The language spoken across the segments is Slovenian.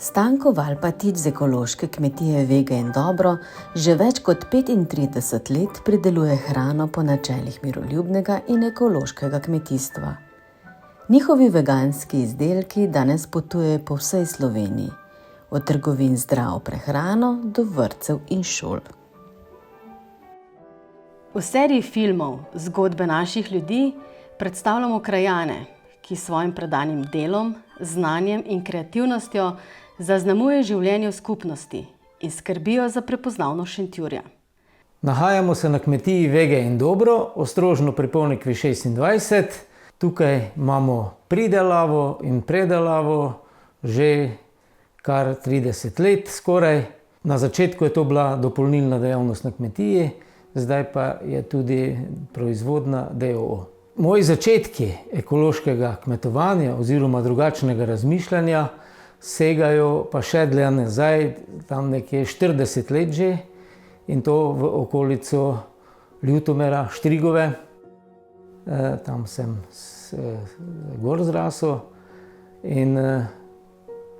Stanko Valpatič z ekološke kmetije Vega in Dobro že več kot 35 let prideluje hrano po načelih miroljubnega in ekološkega kmetijstva. Njihovi veganski izdelki danes potujejo po vsej Sloveniji, od trgovin z zdravo prehrano do vrtcev in šol. V seriji filmov Zgodbe naših ljudi predstavljamo krajane, ki s svojim predanim delom, znanjem in kreativnostjo zaznamuje življenje v skupnosti in skrbijo za prepoznavnost Šentjurja. Nahajamo se na kmetiji Vega in Dobro, Ostrožno pri Polnikvi 26. Tukaj imamo pridelavo in predelavo že kar 30 let skoraj. Na začetku je to bila dopolnilna dejavnost na kmetiji, zdaj pa je tudi proizvodna d.o.o. Moji začetki ekološkega kmetovanja oziroma drugačnega razmišljanja segajo pa še dlje nazaj, tam nekje 40 let že, in to v okolico Ljutomera, Štrigove. Tam sem gor zrasel in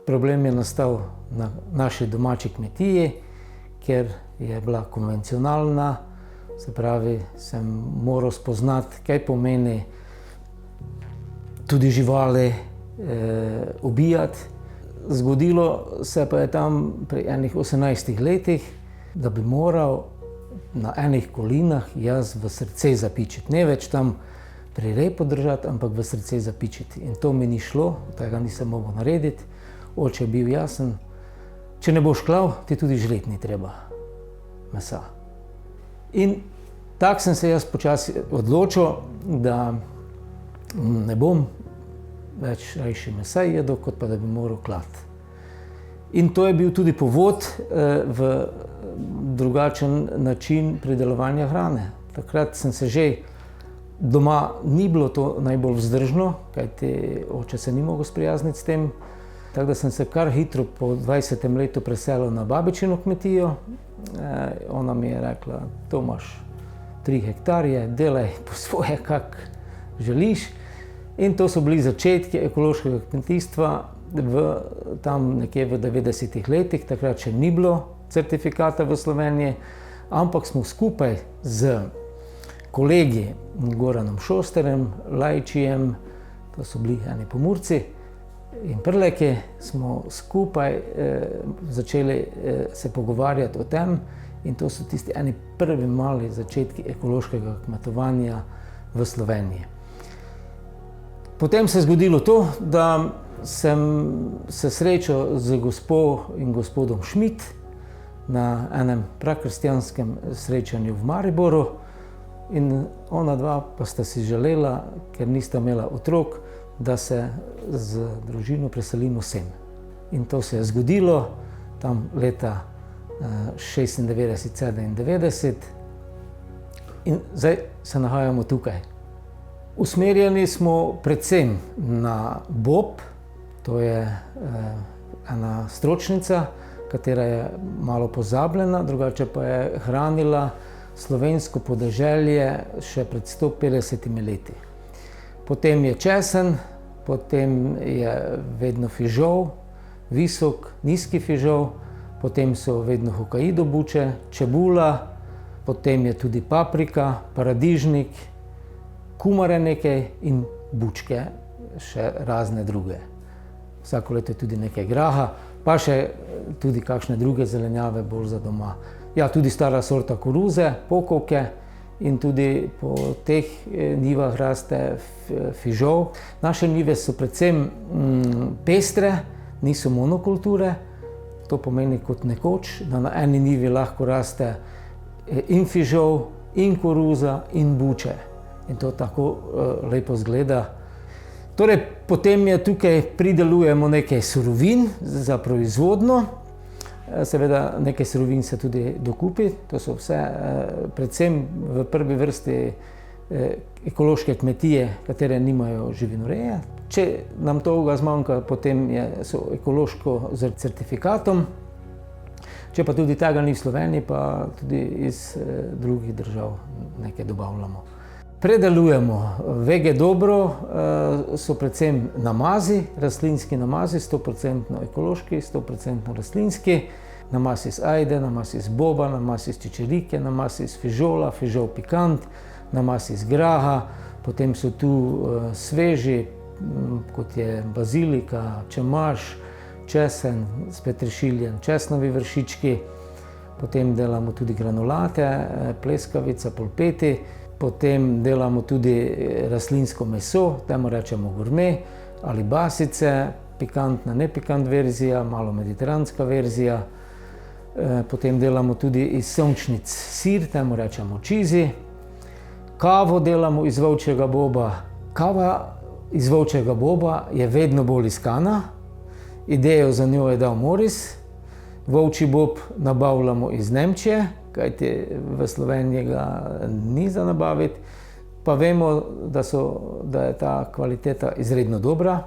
problem je nastal na naši domači kmetiji, ker je bila konvencionalna, se pravi, sem moral spoznati, kaj pomeni tudi živali ubijati. Zgodilo se pa je tam pri enih 18 letih, da bi moral na enih kolinah jaz v srce zapičiti. Ne več tam pri repu držati, ampak v srce zapičiti. In to mi ni šlo, tega nisem mogel narediti. Oče je bil jasen, če ne boš klav, ti tudi žreti ni treba mesa. In tako sem se jaz počasi odločil, da ne bom več rajši mesa jedel, kot pa da bi moral klati. In to je bil tudi povod v drugačen način pridelovanja hrane. Takrat sem se že doma, ni bilo to najbolj vzdržno, kajti oče se ni mogel sprijazniti s tem. Tako da sem se kar hitro po 20. letu preselil na babičino kmetijo. Ona mi je rekla, to imaš 3 hektarje, delaj po svoje, kak želiš. In to so bili začetki ekološkega kmetijstva tam nekje v 90. letih. Takrat še ni bilo certifikata v Sloveniji, ampak smo skupaj z kolegi Goranom Šosterjem, Lajčijem, to so bili eni Pomurci, in Prleki, smo skupaj začeli se pogovarjati o tem, in to so tisti eni prvi mali začetki ekološkega kmetovanja v Sloveniji. Potem se je zgodilo to, da sem se srečal z gospo in gospodom Šmit na enem prakristjanskem srečanju v Mariboru, in ona dva pa sta si želela, ker nista imela otrok, da se z družino preselimo sem. In to se je zgodilo tam leta 96-97 in zdaj se nahajamo tukaj. Usmerjeni smo predvsem na bob, to je ena stročnica, katera je malo pozabljena, drugače pa je hranila slovensko podeželje še pred 150 leti. Potem je česen, potem je vedno fižol, visok, nizki fižol, potem so vedno hokaido buče, čebula, potem je tudi paprika, paradižnik, kumare nekaj in bučke, še razne druge. Vsako leto je tudi nekaj graha, pa še tudi kakšne druge zelenjave bolj za doma. Ja, tudi stara sorta koruze, pokovke, in tudi po teh njivah raste fižol. Naše njive so predvsem pestre, niso monokulture. To pomeni kot nekoč, da na eni njivi lahko raste in fižol, in koruza, in buče. In to tako lepo zgleda. Torej, potem je tukaj pridelujemo nekaj surovin za proizvodno. Seveda nekaj surovin se tudi dokupi, to so vse predvsem v prvi vrsti ekološke kmetije, katere nimajo živinoreje. Če nam toga zmanjka, potem so ekološko z certifikatom. Če pa tudi tega ni v Sloveniji, pa tudi iz drugih držav nekaj dobavljamo. Predelujemo vege dobro, so predvsem namazi, rastlinski namazi, 100% ekološki, 100% rastlinski. Namaz iz ajde, namaz iz boba, namaz iz čičerike, namaz iz fižola, fižol pikant, namaz iz graha. Potem so tu sveži, kot je bazilika, čemaž, česen s peteršiljem, česnovi vršički. Potem delamo tudi granulate, pleskavica, polpeti. Potem delamo tudi rastlinsko meso, temu rečemo gurme, ali basice, pikantna, nepikant verzija, malo mediteranska verzija. Potem delamo tudi iz sončnic sir, temu rečemo čizi. Kavo delamo iz volčjega boba. Kava iz volčjega boba je vedno bolj iskana. Idejo za njo je dal Moris. Volčji bob nabavljamo iz Nemčije, kajti v Sloveniji ga ni za nabaviti, pa vemo, da je ta kvaliteta izredno dobra.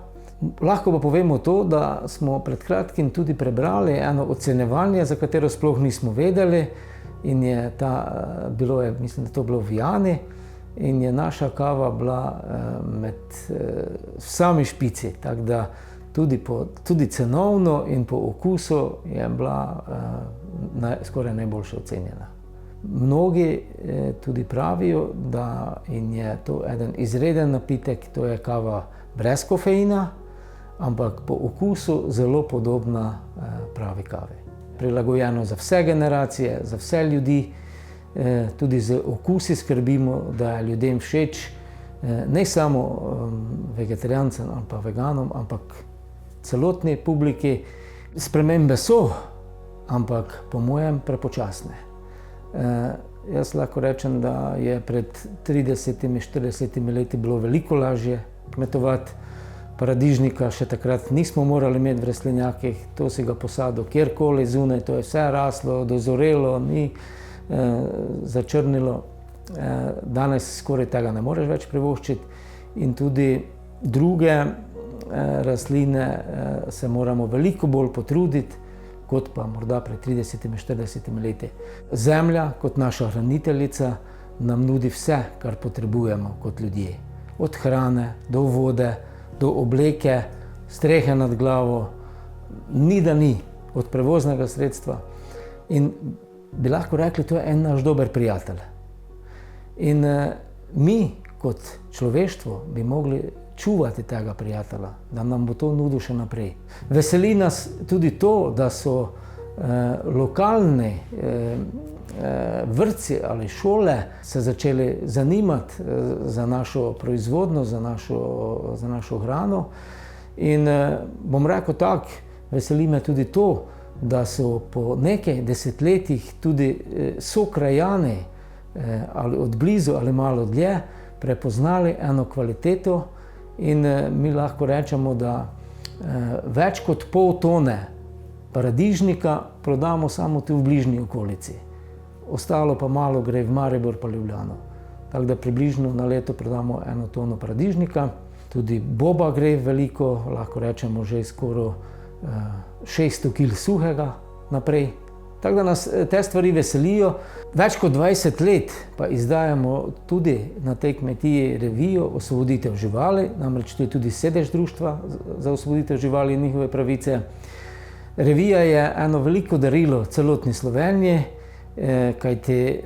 Lahko pa povemo to, da smo pred kratkim tudi prebrali eno ocenjevanje, za katero sploh nismo vedeli, in mislim, da to bilo v Jani, in je naša kava bila med vsemi špici, tako da tudi cenovno in po okusu je bila skoraj najboljše ocenjena. Mnogi tudi pravijo, da je to eden izreden napitek, to je kava brez kofeina, ampak po okusu zelo podobna pravi kavi. Prilagojeno za vse generacije, za vse ljudi, tudi z okusi skrbimo, da je ljudem všeč, ne samo vegetarijancem ali pa veganom, ampak celotni publiki. Spremembe so, ampak po mojem prepočasne. Jaz lahko rečem, da je pred 30-40 leti bilo veliko lažje kmetovati. Paradižnika še takrat nismo morali imeti v rastlinjakih, to si ga posadil kjerkoli zunaj, to je vse raslo, dozorelo, ni začrnilo. Danes skoraj tega ne moreš več privoščiti in tudi druge rastline se moramo veliko bolj potruditi, kot pa morda pred 30-40 leti. Zemlja kot naša hraniteljica nam nudi vse, kar potrebujemo kot ljudje. Od hrane do vode, do obleke, strehe nad glavo, ni da ni, od prevoznega sredstva. In bi lahko rekli, to je en naš dober prijatelj. In mi kot človeštvo bi mogli čuvati tega prijatelja, da nam bo to nudil še naprej. Veseli nas tudi to, da so lokalni vrtci ali šole se začeli zanimati za našo proizvodnjo, za našo hrano. In bom rekel tako, veseli me tudi to, da so po nekaj desetletjih tudi sokrajani ali od blizu ali malo dlje prepoznali eno kvaliteto. In mi lahko rečemo, da več kot pol tone paradižnika prodamo samo tu v bližnji okolici. Ostalo pa malo gre v Maribor pa Ljubljano. Tako da približno na leto prodamo 1 tono paradižnika. Tudi boba gre veliko, lahko rečemo že skoraj 600 kg suhega naprej. Tako da nas te stvari veselijo. Več kot 20 let pa izdajamo tudi na tej kmetiji revijo Osvoboditev živali, namreč to je tudi sedež Društva za osvoboditev živali in njihove pravice. Revija je eno veliko darilo celotni Sloveniji, kajti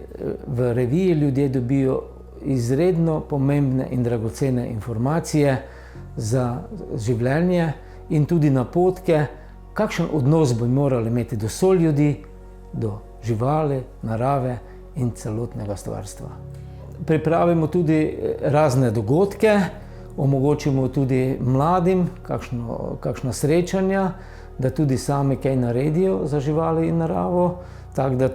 v reviji ljudje dobijo izredno pomembne in dragocene informacije za življenje in tudi napotke, kakšen odnos bi morali imeti do soljudi, do živali, narave in celotnega stvarstva. Pripravimo tudi razne dogodke, omogočimo tudi mladim kakšna srečanja, da tudi sami kaj naredijo za živali in naravo. Tako da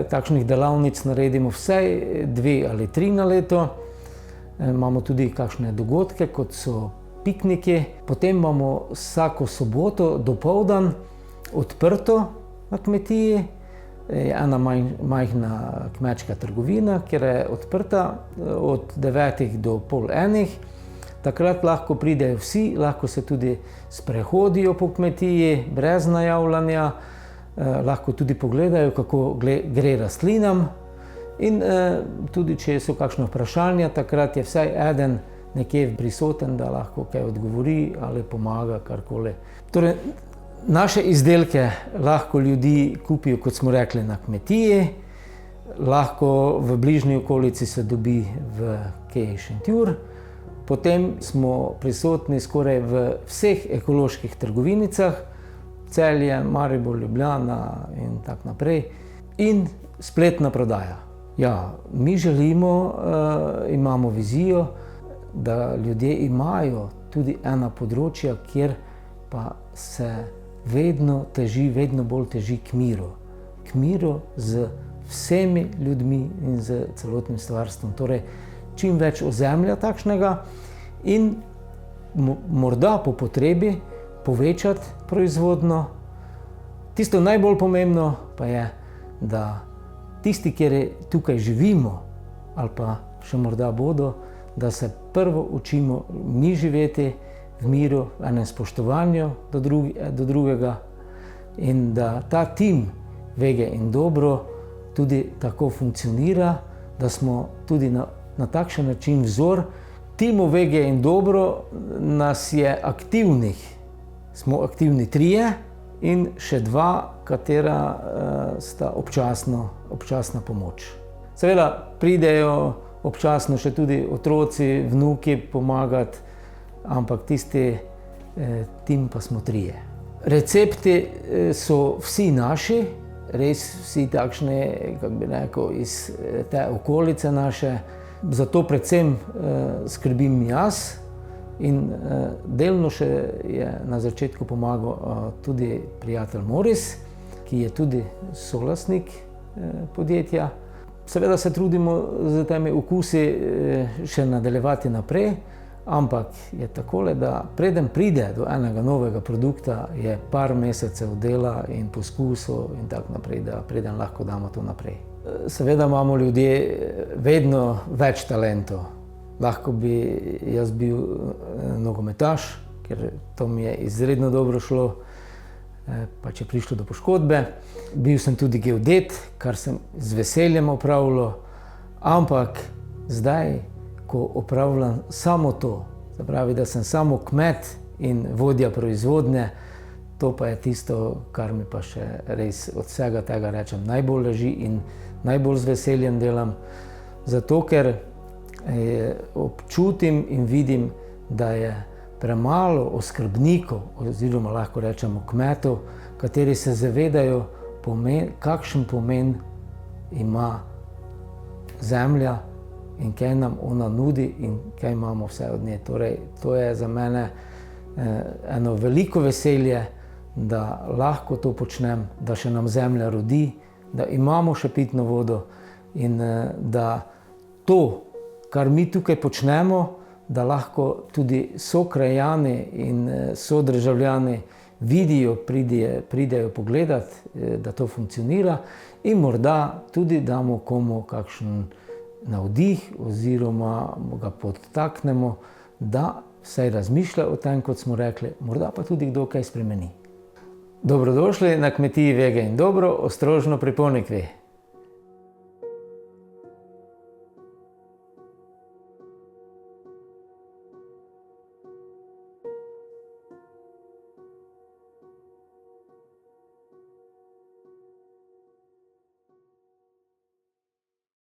takšnih delavnic naredimo vsaj 2 ali 3 na leto. Imamo tudi kakšne dogodke, kot so pikniki. Potem imamo vsako soboto dopoldan odprto na kmetiji. Ena majhna kmečka trgovina, kjer je odprta od 9 do pol 1. Takrat lahko pridejo vsi, lahko se tudi sprehodijo po kmetiji, brez najavljanja, lahko tudi pogledajo, kako gre rastlinam In tudi, če so kakšno vprašanje, takrat je vsaj eden nekje prisoten, da lahko kaj odgovori ali pomaga karkoli. Torej, naše izdelke lahko ljudi kupijo, kot smo rekli, na kmetiji, lahko v bližnji okolici se dobi v Kei Šentjur. Potem smo prisotni skoraj v vseh ekoloških trgovinicah, Celje, Maribor, Ljubljana in tako naprej. In spletna prodaja. Ja, mi želimo, imamo vizijo, da ljudje imajo tudi ena področja, kjer pa se vedno bolj teži k miru. K miru z vsemi ljudmi in z celotnim stvarstvom. Torej, čim več ozemlja takšnega in morda po potrebi povečati proizvodnjo. Tisto najbolj pomembno pa je, da tisti, kjer tukaj živimo, ali pa še morda bodo, da se prvo učimo mi živeti v miru, v enem spoštovanju do drugega in da ta tim Vege in Dobro tudi tako funkcionira, da smo tudi na takšen način vzor. Timu Vege in Dobro nas je aktivnih, smo aktivni 3 in še 2, katera sta občasna pomoč. Seveda pridejo občasno še tudi otroci, vnuki pomagati, ampak tisti tim pa smo 3. Recepti so vsi naši, res vsi takšni, kako bi rekel, iz te okolice naše. Zato predvsem skrbim jaz in delno še je na začetku pomagal tudi prijatelj Moris, ki je tudi solastnik podjetja. Seveda se trudimo z temi okusi še nadaljevati naprej, ampak je takole, da preden pride do enega novega produkta, je par mesecev dela in poskusov in tako naprej, da preden lahko damo to naprej. Seveda imamo ljudje vedno več talentov. Lahko bi jaz bil nogometaš, ker to mi je izredno dobro šlo, pa če je prišlo do poškodbe. Bil sem tudi geodet, kar sem z veseljem opravljal, ampak zdaj, ko opravljam samo to, se pravi, da sem samo kmet in vodja proizvodnje, to pa je tisto, kar mi pa še res od vsega tega rečem najbolj leži in najbolj z veseljem delam, zato ker občutim in vidim, da je premalo oskrbnikov, oziroma lahko rečemo kmetov, kateri se zavedajo, kakšen pomen ima zemlja in kaj nam ona nudi in kaj imamo vse od nje. Torej, to je za mene eno veliko veselje, da lahko to počnem, da še nam zemlja rodi, da imamo še pitno vodo in da to, kar mi tukaj počnemo, da lahko tudi sokrajani in sodržavljani vidijo, pridejo pogledati, da to funkcionira in morda tudi damo komu kakšen navdih oziroma ga podtaknemo, da vsaj razmišlja o tem, kot smo rekli, morda pa tudi kdo kaj spremeni. Dobrodošli na kmetiji Vege in Dobro, Ostrožno pri Ponikvi.